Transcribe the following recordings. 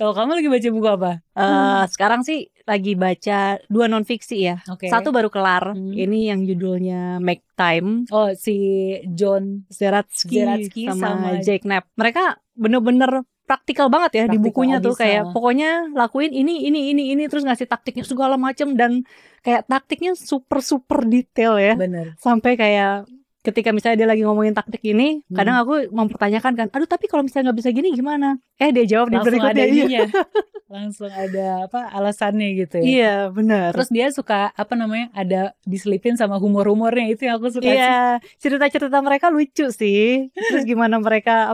Kalau kamu lagi baca buku apa? Sekarang sih lagi baca 2 non-fiksi ya. Oke. 1 baru kelar. Ini yang judulnya Make Time. Oh, si John Zeratsky sama Jake Knapp. Mereka bener-bener praktikal banget ya di bukunya tuh, kayak pokoknya lakuin ini terus ngasih taktiknya segala macem, dan kayak taktiknya super detail ya. Bener. Sampai kayak ketika misalnya dia lagi ngomongin taktik ini, kadang aku mempertanyakan kan, aduh tapi kalau misalnya nggak bisa gini gimana? Dia jawab di berikutnya. Langsung ada ininya. Langsung ada alasannya gitu ya. Iya benar. Terus dia suka ada diselipin sama humor-humornya, itu yang aku suka sih. Iya, cerita-cerita mereka lucu sih. Terus gimana mereka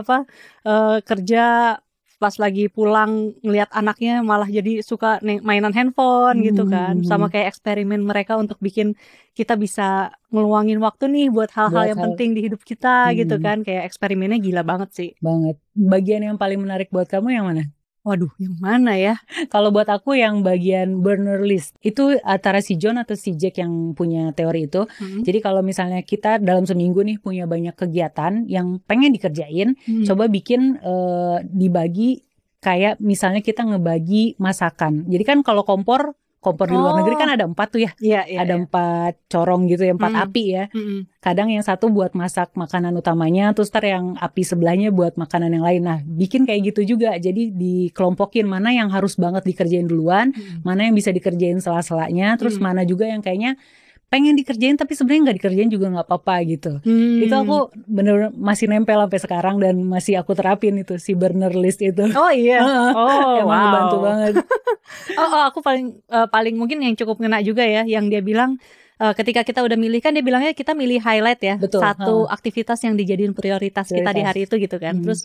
kerja pas lagi pulang ngelihat anaknya malah jadi suka mainan handphone gitu kan. Sama kayak eksperimen mereka untuk bikin kita bisa ngeluangin waktu nih buat hal-hal yang penting di hidup kita gitu kan. Kayak eksperimennya gila banget sih. Banget. Bagian yang paling menarik buat kamu yang mana? Waduh, yang mana ya? Kalau buat aku yang bagian burner list, itu antara si John atau si Jack yang punya teori itu. Jadi kalau misalnya kita dalam seminggu nih punya banyak kegiatan yang pengen dikerjain, coba bikin dibagi, kayak misalnya kita ngebagi masakan. Jadi kan kalau kompor di luar negeri kan ada 4 tuh ya. Ada 4 corong gitu ya, 4 api ya. Kadang yang satu buat masak makanan utamanya, terus yang api sebelahnya buat makanan yang lain. Nah, bikin kayak gitu juga. Jadi dikelompokin mana yang harus banget dikerjain duluan, mana yang bisa dikerjain sela-selanya, terus mana juga yang kayaknya pengen dikerjain tapi sebenarnya nggak dikerjain juga nggak apa-apa gitu. Itu aku bener masih nempel sampai sekarang dan masih aku terapin itu, si burner list itu. Oh iya. Emang ngebantu banget. Aku paling mungkin yang cukup ngena juga ya, yang dia bilang ketika kita udah milih, kan dia bilangnya kita milih highlight ya. Betul. Satu aktivitas yang dijadiin prioritas kita di hari itu gitu kan. Terus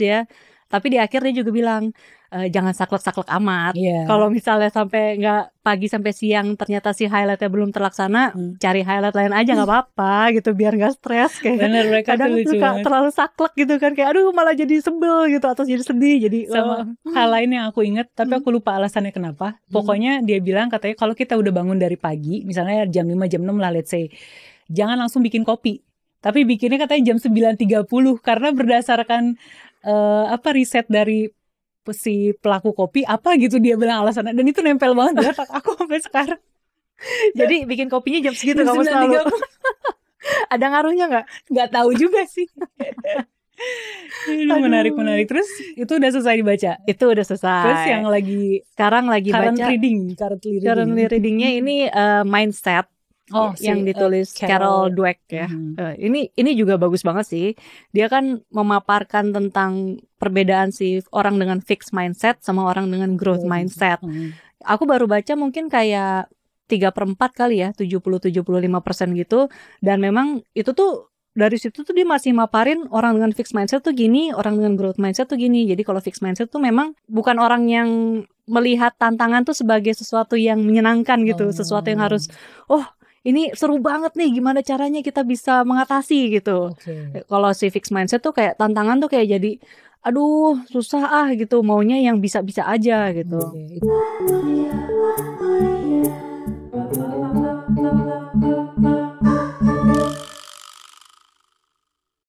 tapi di akhir dia juga bilang jangan saklek-saklek amat. Kalau misalnya sampai nggak pagi sampai siang ternyata si highlightnya belum terlaksana, cari highlight lain aja nggak apa-apa gitu, biar nggak stres. Kayak bener, mereka kadang suka terlalu saklek gitu kan, kayak aduh malah jadi sebel gitu atau jadi sedih. Jadi sama hal lain yang aku inget tapi aku lupa alasannya kenapa. Pokoknya dia bilang katanya kalau kita udah bangun dari pagi, misalnya jam 5 jam 6 lah let's say, jangan langsung bikin kopi, tapi bikinnya katanya jam 9.30, karena berdasarkan riset dari si pelaku kopi apa gitu, dia bilang alasannya, dan itu nempel banget di otak aku sampai sekarang. Jadi bikin kopinya jam segitu kamu selalu. Ada ngaruhnya nggak tahu juga sih. Menarik. Terus itu udah selesai dibaca? Itu udah selesai. Terus yang sekarang lagi baca currently readingnya ini Mindset. Yang ditulis Carol Dweck ya. Ini juga bagus banget sih. Dia kan memaparkan tentang perbedaan si orang dengan fixed mindset sama orang dengan growth mindset. Aku baru baca mungkin kayak 3/4 kali ya, 70-75% gitu. Dan memang itu tuh dari situ tuh dia masih maparin orang dengan fixed mindset tuh gini, orang dengan growth mindset tuh gini. Jadi kalau fixed mindset tuh memang bukan orang yang melihat tantangan tuh sebagai sesuatu yang menyenangkan gitu, sesuatu yang harus ini seru banget nih, gimana caranya kita bisa mengatasi gitu. Kalau si fixed mindset tuh kayak tantangan tuh kayak jadi aduh susah gitu, maunya yang bisa-bisa aja gitu.